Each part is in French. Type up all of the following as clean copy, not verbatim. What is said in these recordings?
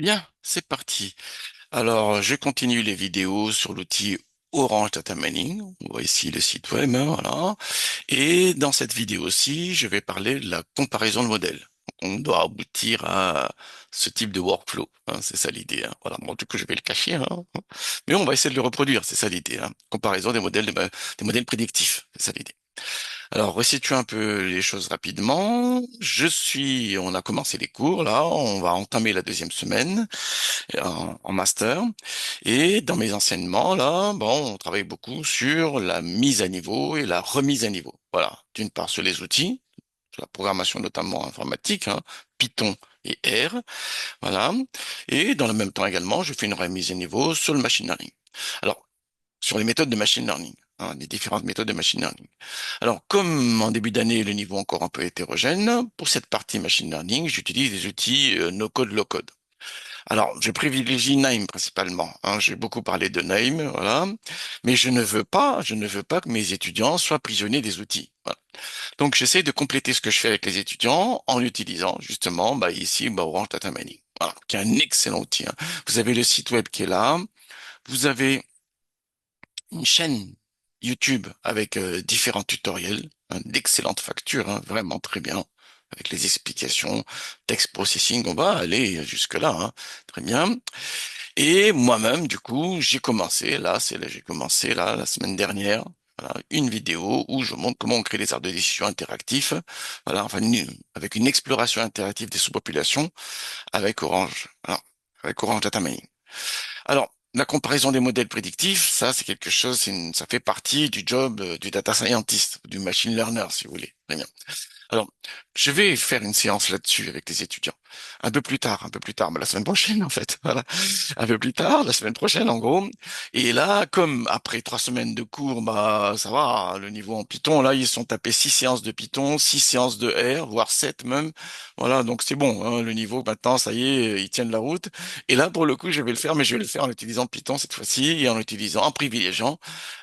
Bien, c'est parti. Alors, je continue les vidéos sur l'outil Orange Data Mining. On voit ici le site web, hein, voilà. Et dans cette vidéo-ci, je vais parler de la comparaison de modèles. Donc, on doit aboutir à ce type de workflow, hein, c'est ça l'idée, hein. Voilà, bon, du coup, je vais le cacher, hein. Mais on va essayer de le reproduire, c'est ça l'idée, hein. Comparaison des modèles, des modèles prédictifs, c'est ça l'idée. Alors, resituons un peu les choses rapidement. On a commencé les cours, là, on va entamer la deuxième semaine en master. Et dans mes enseignements, là, bon, on travaille beaucoup sur la mise à niveau et la remise à niveau. Voilà. D'une part sur les outils, sur la programmation notamment informatique, hein, Python et R, voilà. Et dans le même temps également, je fais une remise à niveau sur le machine learning. Alors, sur les méthodes de machine learning, hein, les différentes méthodes de machine learning. Alors, comme en début d'année, le niveau est encore un peu hétérogène, pour cette partie machine learning, j'utilise des outils no-code, low-code. Alors, je privilégie Nime principalement, hein. J'ai beaucoup parlé de Nime, voilà. Mais je ne veux pas que mes étudiants soient prisonniers des outils. Voilà. Donc, j'essaie de compléter ce que je fais avec les étudiants en utilisant justement, ici, Orange Data Mining. Voilà, qui est un excellent outil, hein. Vous avez le site web qui est là. Vous avez une chaîne YouTube avec différents tutoriels, hein, d'excellentes factures, hein, vraiment très bien, avec les explications, text processing, on va aller jusque-là, hein, très bien. Et moi-même, du coup, j'ai commencé là, la semaine dernière, voilà, une vidéo où je montre comment on crée des arbres de décision interactifs, voilà, avec une exploration interactive des sous-populations avec Orange, voilà, avec Orange Data Mining. Alors, la comparaison des modèles prédictifs, ça, c'est quelque chose, ça fait partie du job du data scientist, du machine learner, si vous voulez. Très bien. Alors, je vais faire une séance là-dessus avec les étudiants. Un peu plus tard, mais la semaine prochaine, en fait. Voilà. Un peu plus tard, la semaine prochaine, en gros. Et là, comme après 3 semaines de cours, ça va, le niveau en Python, là, ils sont tapés 6 séances de Python, 6 séances de R, voire 7 même. Voilà, donc c'est bon, hein, le niveau, maintenant, ça y est, ils tiennent la route. Et là, pour le coup, je vais le faire, mais je vais le faire en utilisant Python cette fois-ci et en privilégiant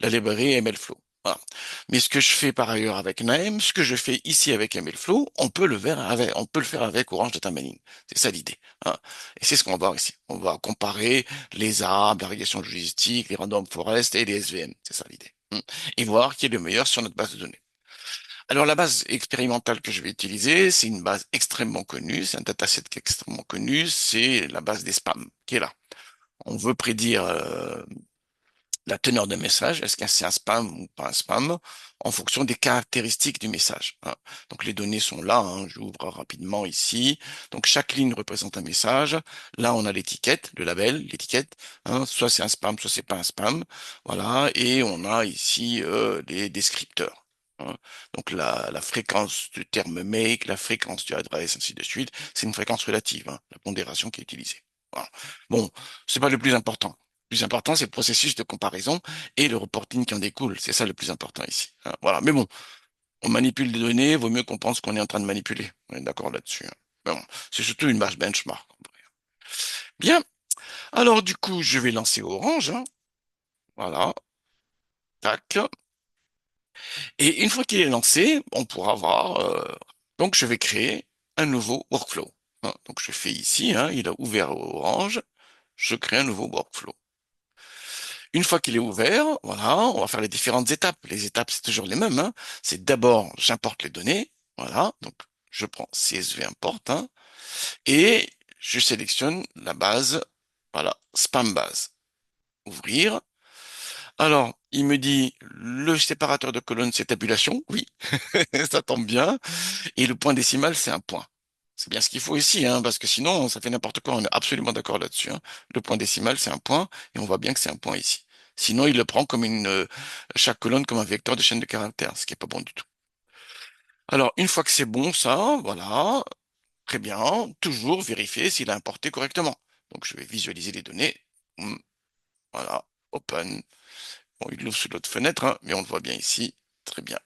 la librairie MLflow. Voilà. Mais ce que je fais par ailleurs avec Naim, ce que je fais ici avec MLflow, on peut le faire avec Orange Data Mining. C'est ça l'idée, hein. Et c'est ce qu'on va voir ici. On va comparer les arbres, la régression logistique, les random forest et les SVM. C'est ça l'idée, hein. Et voir qui est le meilleur sur notre base de données. Alors la base expérimentale que je vais utiliser, c'est une base extrêmement connue, c'est un dataset qui est extrêmement connu, c'est la base des spams qui est là. On veut prédire la teneur d'un message, est-ce que c'est un spam ou pas un spam, en fonction des caractéristiques du message, hein. Donc les données sont là, hein, j'ouvre rapidement ici. Donc chaque ligne représente un message. Là on a l'étiquette, le label, l'étiquette, hein, soit c'est un spam, soit c'est pas un spam. Voilà, et on a ici les descripteurs, hein. Donc la fréquence du terme make, la fréquence du adresse, ainsi de suite, c'est une fréquence relative, hein, la pondération qui est utilisée. Voilà. Bon, c'est pas le plus important. Le plus important, c'est le processus de comparaison et le reporting qui en découle. C'est ça le plus important ici, hein. Voilà. Mais bon, on manipule des données, vaut mieux qu'on pense qu'on est en train de manipuler. On est d'accord là-dessus, hein. Mais bon, c'est surtout une marge benchmark. Bien. Alors, du coup, je vais lancer Orange, hein. Voilà. Tac. Et une fois qu'il est lancé, on pourra voir. Donc, je vais créer un nouveau workflow, hein. Donc, je fais ici, hein, il a ouvert Orange. Je crée un nouveau workflow. Une fois qu'il est ouvert, voilà, on va faire les différentes étapes. Les étapes, c'est toujours les mêmes, hein. C'est d'abord, j'importe les données. Voilà. Donc, je prends CSV import, hein, et je sélectionne la base. Voilà. Spam base. Ouvrir. Alors, il me dit, le séparateur de colonnes, c'est tabulation. Oui. Ça tombe bien. Et le point décimal, c'est un point. C'est bien ce qu'il faut ici, hein, parce que sinon, ça fait n'importe quoi. On est absolument d'accord là-dessus, hein. Le point décimal, c'est un point, et on voit bien que c'est un point ici. Sinon, il le prend comme chaque colonne comme un vecteur de chaîne de caractères, ce qui est pas bon du tout. Alors, une fois que c'est bon, ça, voilà, très bien, toujours vérifier s'il a importé correctement. Donc, je vais visualiser les données. Voilà, open. Bon, il l'ouvre sous l'autre fenêtre, hein, mais on le voit bien ici. Très bien,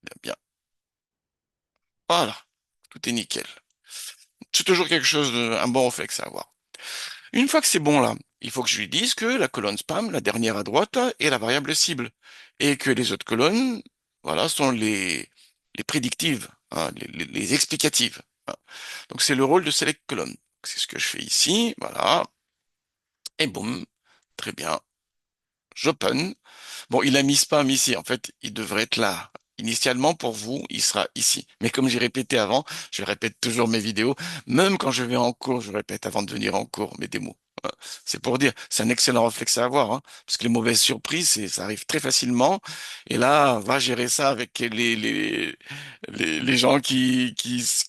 bien, bien. Voilà, tout est nickel. C'est toujours un bon réflexe à avoir. Une fois que c'est bon là, il faut que je lui dise que la colonne spam, la dernière à droite, est la variable cible. Et que les autres colonnes, voilà, sont les prédictives, hein, les explicatives, hein. Donc c'est le rôle de select colonne. C'est ce que je fais ici, voilà. Et boum, très bien. J'open. Bon, il a mis spam ici. En fait, il devrait être là. Initialement, pour vous, il sera ici. Mais comme j'ai répété avant, je répète toujours mes vidéos. Même quand je vais en cours, je répète avant de venir en cours mes démos. Hein. C'est pour dire, c'est un excellent réflexe à avoir, hein, parce que les mauvaises surprises, ça arrive très facilement. Et là, va gérer ça avec les gens qui,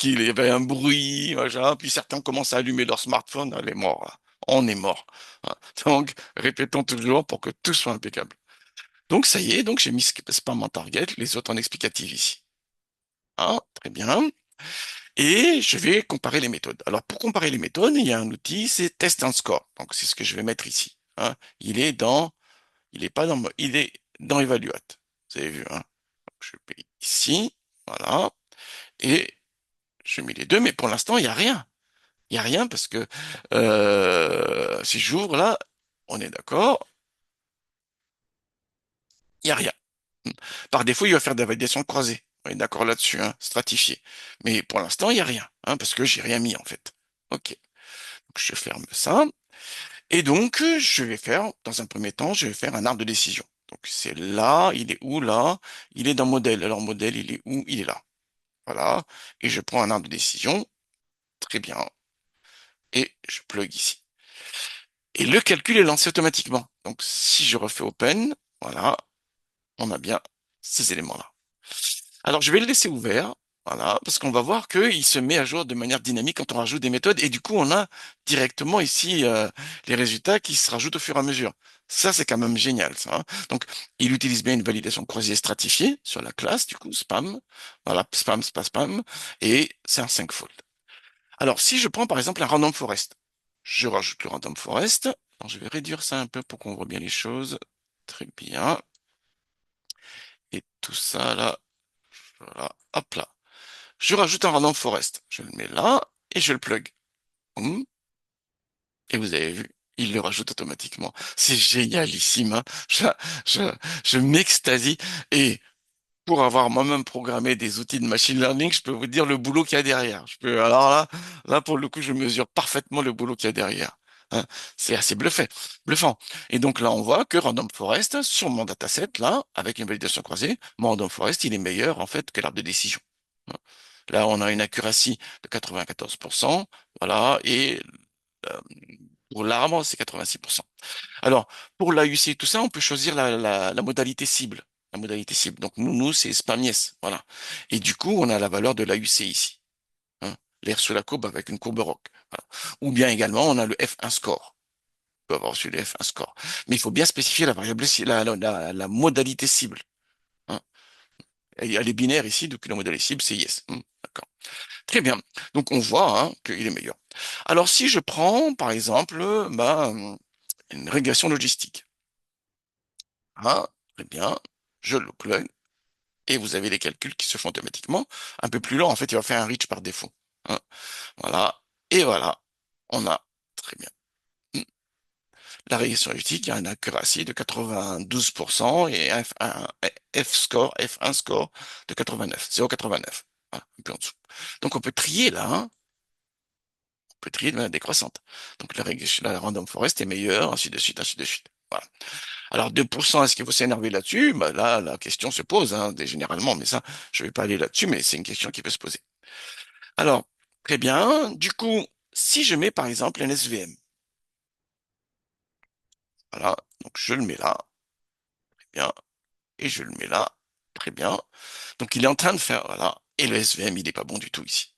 il y avait un bruit, machin, puis certains commencent à allumer leur smartphone. Elle est mort, là. On est mort. Hein. Donc, répétons toujours pour que tout soit impeccable. Donc ça y est, donc j'ai mis spam en target, les autres en explicatif ici. Ah, très bien. Et je vais comparer les méthodes. Alors pour comparer les méthodes, il y a un outil, c'est test and score. Donc c'est ce que je vais mettre ici. Hein. Il est pas dans, il est dans Evaluate. Vous avez vu, hein. Je vais ici, voilà, et je mets les deux, mais pour l'instant il n'y a rien. Il n'y a rien parce que si j'ouvre là, on est d'accord, il n'y a rien. Par défaut, il va faire de la validation croisée. On est d'accord là-dessus, hein, stratifié. Mais pour l'instant, il n'y a rien, hein, parce que j'ai rien mis en fait. OK. Donc, je ferme ça. Et donc, je vais faire, dans un premier temps, je vais faire un arbre de décision. Donc, c'est là, il est où là? Il est dans modèle. Alors, modèle, il est où? Il est là. Voilà. Et je prends un arbre de décision. Très bien. Et je plug ici. Et le calcul est lancé automatiquement. Donc, si je refais open, voilà, on a bien ces éléments-là. Alors, je vais le laisser ouvert, voilà, parce qu'on va voir qu'il se met à jour de manière dynamique quand on rajoute des méthodes, et du coup, on a directement ici les résultats qui se rajoutent au fur et à mesure. Ça, c'est quand même génial, ça. Hein. Donc, il utilise bien une validation croisée stratifiée sur la classe, du coup, spam, voilà, spam, spam, spam, et c'est un 5-fold. Alors, si je prends par exemple un random forest, je rajoute le random forest. Alors, je vais réduire ça un peu pour qu'on voit bien les choses. Très bien. Et tout ça, là, voilà, hop là. Je rajoute un random forest. Je le mets là et je le plug. Hum, Et vous avez vu, il le rajoute automatiquement. C'est génialissime, hein. Je, je m'extasie. Et pour avoir moi-même programmé des outils de machine learning, je peux vous dire le boulot qu'il y a derrière. Alors là, pour le coup, je mesure parfaitement le boulot qu'il y a derrière. Hein. C'est assez bluffant. Et donc là, on voit que Random Forest, sur mon dataset, là, avec une validation croisée, mon Random Forest, il est meilleur, en fait, que l'arbre de décision. Hein. Là, on a une accuracy de 94%, voilà, et euh, pour l'arbre, c'est 86%. Alors, pour l'AUC et tout ça, on peut choisir la modalité cible. La modalité cible. Donc, c'est spam yes. Voilà. Et du coup, on a la valeur de l'AUC ici. Hein, l'air sous la courbe avec une courbe ROC. Voilà. Ou bien également, on a le F1 score. On peut avoir aussi le F1 score. Mais il faut bien spécifier la variable, la modalité cible. Hein. Et elle est binaire ici, donc la modalité cible, c'est yes. D'accord. Très bien. Donc, on voit hein, qu'il est meilleur. Alors, si je prends, par exemple, une régression logistique. Ah, très bien. Je le plug et vous avez les calculs qui se font automatiquement. Un peu plus lent, en fait, il va faire un reach par défaut. Hein, voilà. Et voilà. On a très bien. Hmm. La régression logistique a une accuracy de 92% et un F-score, F1 score de 89, 0,89. Voilà, un peu en dessous. Donc on peut trier là, hein, on peut trier de manière décroissante. Donc la random forest est meilleure, ainsi de suite, ainsi de suite. Voilà. Alors 2%, est-ce qu'il faut s'énerver là-dessus? Bah, là, la question se pose, hein, généralement, mais ça, je vais pas aller là-dessus, mais c'est une question qui peut se poser. Alors, très bien. Du coup, si je mets par exemple un SVM, voilà, donc je le mets là, très bien, et je le mets là, très bien. Donc il est en train de faire, voilà, et le SVM, il n'est pas bon du tout ici.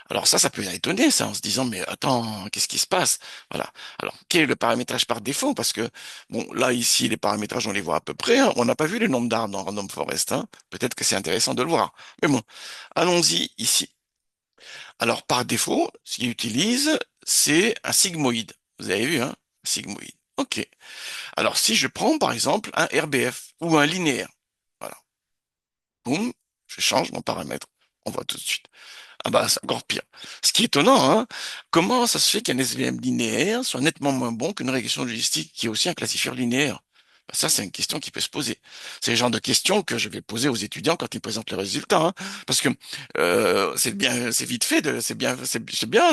Alors ça peut étonner, ça, en se disant, mais attends, qu'est-ce qui se passe? Voilà. Alors, quel est le paramétrage par défaut? Parce que, bon, là, ici, les paramétrages, on les voit à peu près. Hein. On n'a pas vu le nombre d'arbres dans Random Forest. Hein. Peut-être que c'est intéressant de le voir. Mais bon, allons-y ici. Alors, par défaut, ce qu'il utilise, c'est un sigmoïde. Vous avez vu, hein? Un sigmoïde. OK. Alors, si je prends, par exemple, un RBF ou un linéaire, voilà. Boum, je change mon paramètre. On voit tout de suite. Ah bah, c'est encore pire. Ce qui est étonnant, hein, comment ça se fait qu'un SVM linéaire soit nettement moins bon qu'une régression logistique qui est aussi un classifieur linéaire? Ben, ça, c'est une question qui peut se poser. C'est le genre de question que je vais poser aux étudiants quand ils présentent les résultats, hein. Parce que c'est bien, c'est vite fait, c'est bien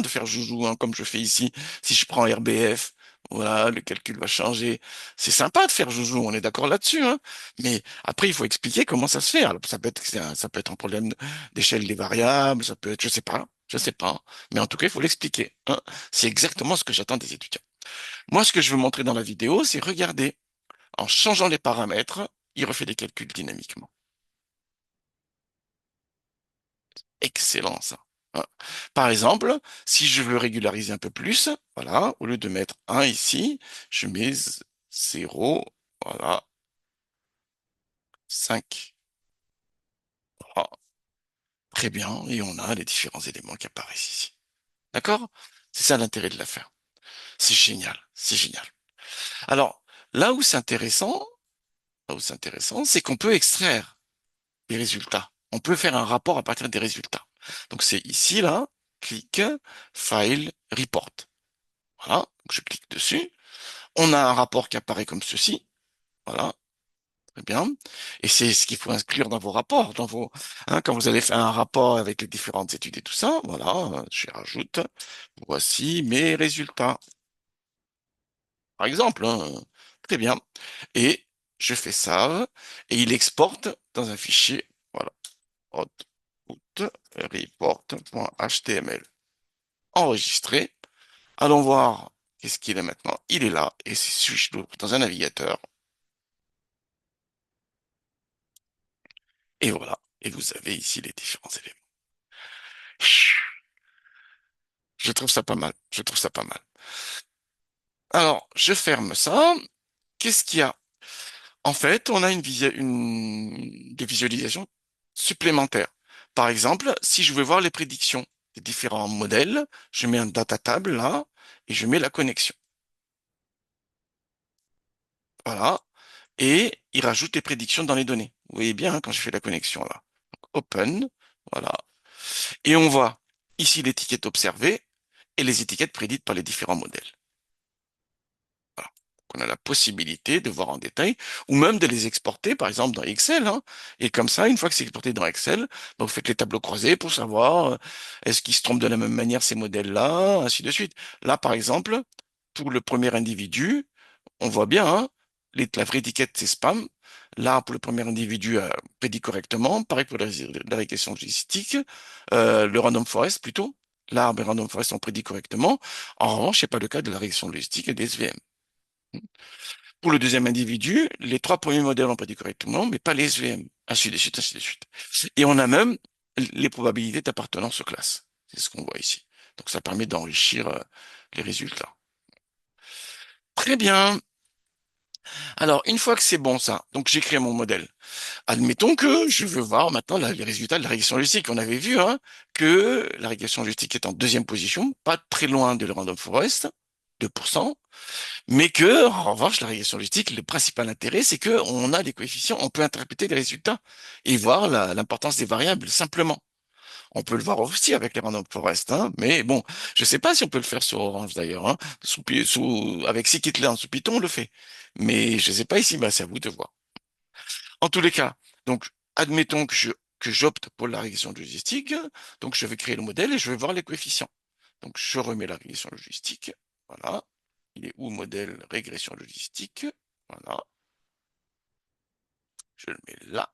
de faire joujou, hein, comme je fais ici. Si je prends RBF, voilà, le calcul va changer. C'est sympa de faire joujou, on est d'accord là-dessus, hein. Mais après, il faut expliquer comment ça se fait. Alors, ça peut être un problème d'échelle des variables, ça peut être, je sais pas. Mais en tout cas, il faut l'expliquer, hein. C'est exactement ce que j'attends des étudiants. Moi, ce que je veux montrer dans la vidéo, c'est regarder. En changeant les paramètres, il refait des calculs dynamiquement. Excellent, ça. Hein. Par exemple, si je veux régulariser un peu plus, voilà, au lieu de mettre 1 ici, je mets 0, voilà, 5. Voilà. Très bien, et on a les différents éléments qui apparaissent ici. D'accord? C'est ça l'intérêt de l'affaire. C'est génial, c'est génial. Alors, là où c'est intéressant, c'est qu'on peut extraire les résultats. On peut faire un rapport à partir des résultats. Donc c'est ici, là, clique, File, Report. Voilà, donc je clique dessus. On a un rapport qui apparaît comme ceci. Voilà, très bien. Et c'est ce qu'il faut inclure dans vos rapports, hein, quand vous allez faire un rapport avec les différentes études et tout ça. Voilà, je rajoute. Voici mes résultats. Par exemple, hein. Très bien. Et je fais save et il exporte dans un fichier. Voilà. Output report.html. Enregistré. Allons voir qu'est-ce qu'il est maintenant. Il est là. Et si je l'ouvre dans un navigateur, et voilà. Et vous avez ici les différents éléments. Je trouve ça pas mal. Je trouve ça pas mal. Alors, je ferme ça. Qu'est-ce qu'il y a? En fait, on a des visualisations supplémentaires. Par exemple, si je veux voir les prédictions des différents modèles, je mets un data table là et je mets la connexion. Voilà. Et il rajoute les prédictions dans les données. Vous voyez bien, hein, quand je fais la connexion là. Donc, open. Voilà. Et on voit ici l'étiquette observée et les étiquettes prédites par les différents modèles. Voilà. Donc, on a la possibilité de voir en détail ou même de les exporter, par exemple, dans Excel, hein. Et comme ça, une fois que c'est exporté dans Excel, ben, vous faites les tableaux croisés pour savoir est-ce qu'ils se trompent de la même manière ces modèles-là, ainsi de suite. Là, par exemple, pour le premier individu, on voit bien, hein, la vraie étiquette, c'est spam. Là, pour le premier individu, prédit correctement. Pareil pour la régression logistique, le random forest plutôt. L'arbre et random forest sont prédits correctement. En revanche, c'est pas le cas de la régression logistique et des SVM. Pour le deuxième individu, les trois premiers modèles ont prédit correctement, mais pas les SVM. Ainsi de suite, ainsi de suite. Et on a même les probabilités d'appartenance aux classes. C'est ce qu'on voit ici. Donc, ça permet d'enrichir les résultats. Très bien. Alors, une fois que c'est bon ça, donc j'ai créé mon modèle. Admettons que je veux voir maintenant les résultats de la régression logistique. On avait vu, hein, que la régression logistique est en deuxième position, pas très loin de le random forest, 2%, mais que, en revanche, la régression logistique, le principal intérêt, c'est que on a des coefficients, on peut interpréter les résultats et voir l'importance des variables simplement. On peut le voir aussi avec les random forest, hein, mais bon, je sais pas si on peut le faire sur Orange d'ailleurs, hein. Avec scikit-learn sous Python, on le fait. Mais je sais pas ici, bah, c'est à vous de voir. En tous les cas, donc, admettons que j'opte pour la régression logistique. Donc, je vais créer le modèle et je vais voir les coefficients. Donc, je remets la régression logistique. Voilà. Il est où modèle régression logistique? Voilà. Je le mets là.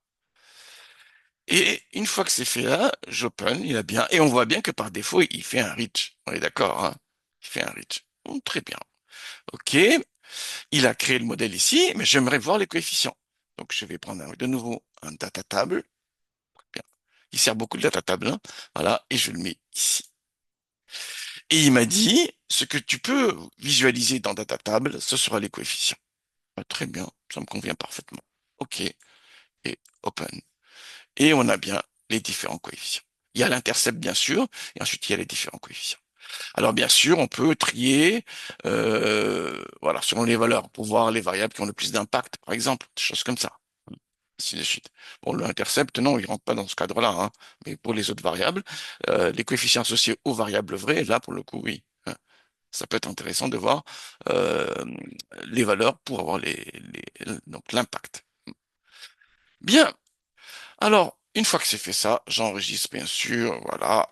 Et une fois que c'est fait là, j'open, il a bien, et on voit bien que par défaut, il fait un reach. On est d'accord, hein? Il fait un reach. Bon, très bien. OK. Il a créé le modèle ici, mais j'aimerais voir les coefficients. Donc, je vais prendre de nouveau un data table. Bien. Il sert beaucoup de data table, hein. Voilà. Et je le mets ici. Et il m'a dit, ce que tu peux visualiser dans data table, ce sera les coefficients. Ah, très bien. Ça me convient parfaitement. OK. Et open. Et on a bien les différents coefficients. Il y a l'intercept, bien sûr, et ensuite il y a les différents coefficients. Alors bien sûr, on peut trier, voilà, selon les valeurs, pour voir les variables qui ont le plus d'impact, par exemple, des choses comme ça, ainsi de suite. Bon, l'intercept, non, il rentre pas dans ce cadre-là, hein, mais pour les autres variables, les coefficients associés aux variables vraies, là, pour le coup, oui, hein. Ça peut être intéressant de voir euh, les valeurs pour avoir donc l'impact. Bien. Alors, une fois que c'est fait ça, j'enregistre bien sûr. Voilà,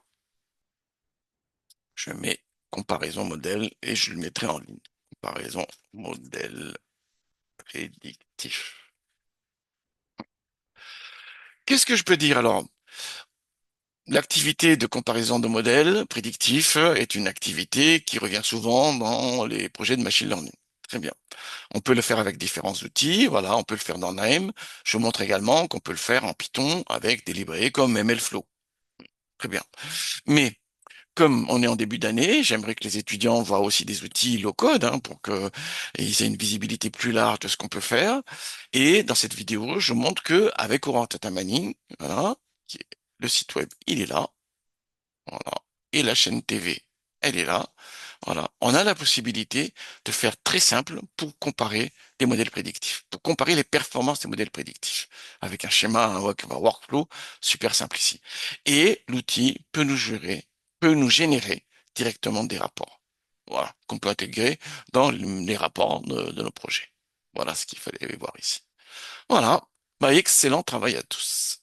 je mets comparaison modèle et je le mettrai en ligne. Comparaison modèle prédictif. Qu'est-ce que je peux dire alors? L'activité de comparaison de modèles prédictifs est une activité qui revient souvent dans les projets de machine learning. Très bien. On peut le faire avec différents outils. Voilà, on peut le faire dans NAIM. Je vous montre également qu'on peut le faire en Python avec des librairies comme MLflow. Très bien. Mais comme on est en début d'année, j'aimerais que les étudiants voient aussi des outils low-code pour qu'ils aient une visibilité plus large de ce qu'on peut faire. Et dans cette vidéo, je montre que avec Orange Data Mining, voilà, le site web, il est là. Voilà. Et la chaîne TV, elle est là. Voilà. On a la possibilité de faire très simple pour comparer les modèles prédictifs, pour comparer les performances des modèles prédictifs, avec un schéma, un workflow super simple ici. Et l'outil peut nous générer directement des rapports. Voilà, qu'on peut intégrer dans les rapports de nos projets. Voilà ce qu'il fallait voir ici. Voilà. Bah, excellent travail à tous.